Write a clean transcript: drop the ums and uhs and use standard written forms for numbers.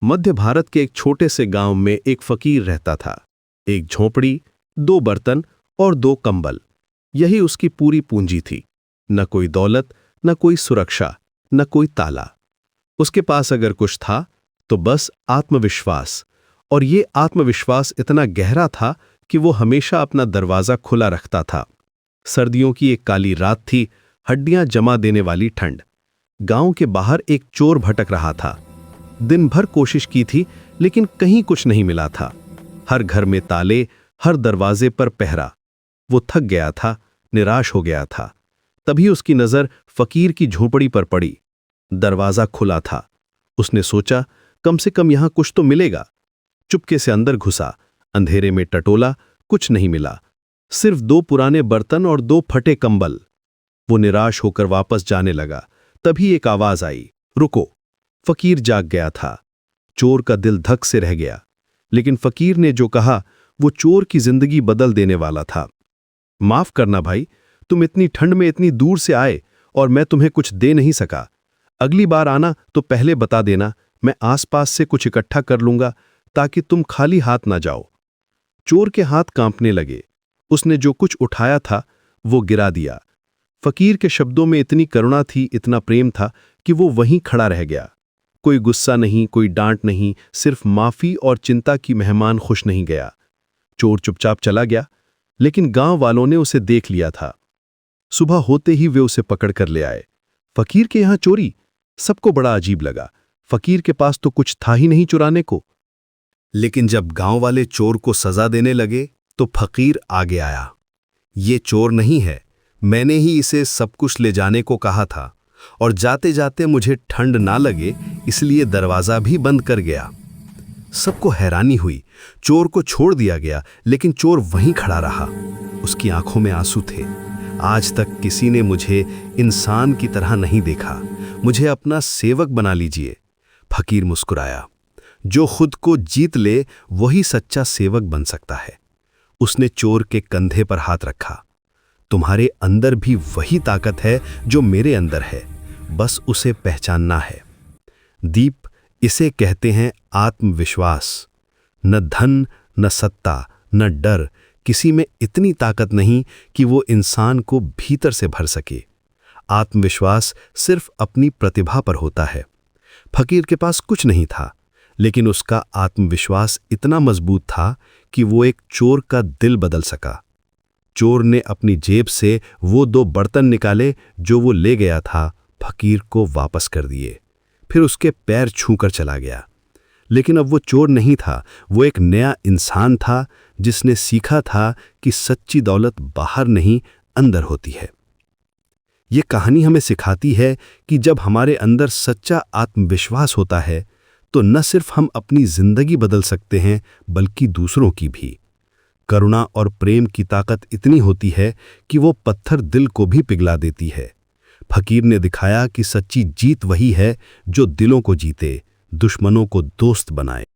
मध्य भारत के एक छोटे से गांव में एक फकीर रहता था। एक झोंपड़ी, 2 बर्तन और 2 कंबल, यही उसकी पूरी पूंजी थी। न कोई दौलत, न कोई सुरक्षा, न कोई ताला। उसके पास अगर कुछ था तो बस आत्मविश्वास, और ये आत्मविश्वास इतना गहरा था कि वो हमेशा अपना दरवाजा खुला रखता था। सर्दियों की एक काली रात थी, हड्डियां जमा देने वाली ठंड। गांव के बाहर एक चोर भटक रहा था। दिन भर कोशिश की थी लेकिन कहीं कुछ नहीं मिला था। हर घर में ताले, हर दरवाजे पर पहरा। वो थक गया था, निराश हो गया था। तभी उसकी नजर फकीर की झोपड़ी पर पड़ी। दरवाजा खुला था। उसने सोचा, कम से कम यहां कुछ तो मिलेगा। चुपके से अंदर घुसा। अंधेरे में टटोला, कुछ नहीं मिला। सिर्फ 2 पुराने बर्तन और 2 फटे कंबल। वो निराश होकर वापस जाने लगा। तभी एक आवाज आई, रुको। फकीर जाग गया था। चोर का दिल धक से रह गया, लेकिन फकीर ने जो कहा वो चोर की जिंदगी बदल देने वाला था। माफ करना भाई, तुम इतनी ठंड में इतनी दूर से आए और मैं तुम्हें कुछ दे नहीं सका। अगली बार आना तो पहले बता देना, मैं आसपास से कुछ इकट्ठा कर लूंगा ताकि तुम खाली हाथ ना जाओ। चोर के हाथ कांपने लगे। उसने जो कुछ उठाया था वो गिरा दिया। फकीर के शब्दों में इतनी करुणा थी, इतना प्रेम था कि वो वहीं खड़ा रह गया। कोई गुस्सा नहीं, कोई डांट नहीं, सिर्फ माफी और चिंता की मेहमान खुश नहीं गया। चोर चुपचाप चला गया, लेकिन गांव वालों ने उसे देख लिया था। सुबह होते ही वे उसे पकड़ कर ले आए। फकीर के यहां चोरी? सबको बड़ा अजीब लगा। फकीर के पास तो कुछ था ही नहीं चुराने को। लेकिन जब गांव वाले चोर को सजा देने लगे तो फकीर आगे आया। ये चोर नहीं है, मैंने ही इसे सब कुछ ले जाने को कहा था, और जाते जाते मुझे ठंड ना लगे इसलिए दरवाजा भी बंद कर गया। सबको हैरानी हुई। चोर को छोड़ दिया गया, लेकिन चोर वहीं खड़ा रहा। उसकी आंखों में आंसू थे। आज तक किसी ने मुझे इंसान की तरह नहीं देखा, मुझे अपना सेवक बना लीजिए। फकीर मुस्कुराया। जो खुद को जीत ले वही सच्चा सेवक बन सकता है। उसने चोर के कंधे पर हाथ रखा। तुम्हारे अंदर भी वही ताकत है जो मेरे अंदर है, बस उसे पहचानना है। दीप, इसे कहते हैं आत्मविश्वास। न धन, न सत्ता, न डर, किसी में इतनी ताकत नहीं कि वो इंसान को भीतर से भर सके। आत्मविश्वास सिर्फ अपनी प्रतिभा पर होता है। फकीर के पास कुछ नहीं था, लेकिन उसका आत्मविश्वास इतना मजबूत था कि वो एक चोर का दिल बदल सका। चोर ने अपनी जेब से वो 2 बर्तन निकाले जो वो ले गया था, फकीर को वापस कर दिए। फिर उसके पैर छूकर चला गया। लेकिन अब वो चोर नहीं था, वो एक नया इंसान था जिसने सीखा था कि सच्ची दौलत बाहर नहीं, अंदर होती है। ये कहानी हमें सिखाती है कि जब हमारे अंदर सच्चा आत्मविश्वास होता है तो न सिर्फ हम अपनी जिंदगी बदल सकते हैं, बल्कि दूसरों की भी। करुणा और प्रेम की ताकत इतनी होती है कि वो पत्थर दिल को भी पिघला देती है। फकीर ने दिखाया कि सच्ची जीत वही है जो दिलों को जीते, दुश्मनों को दोस्त बनाए।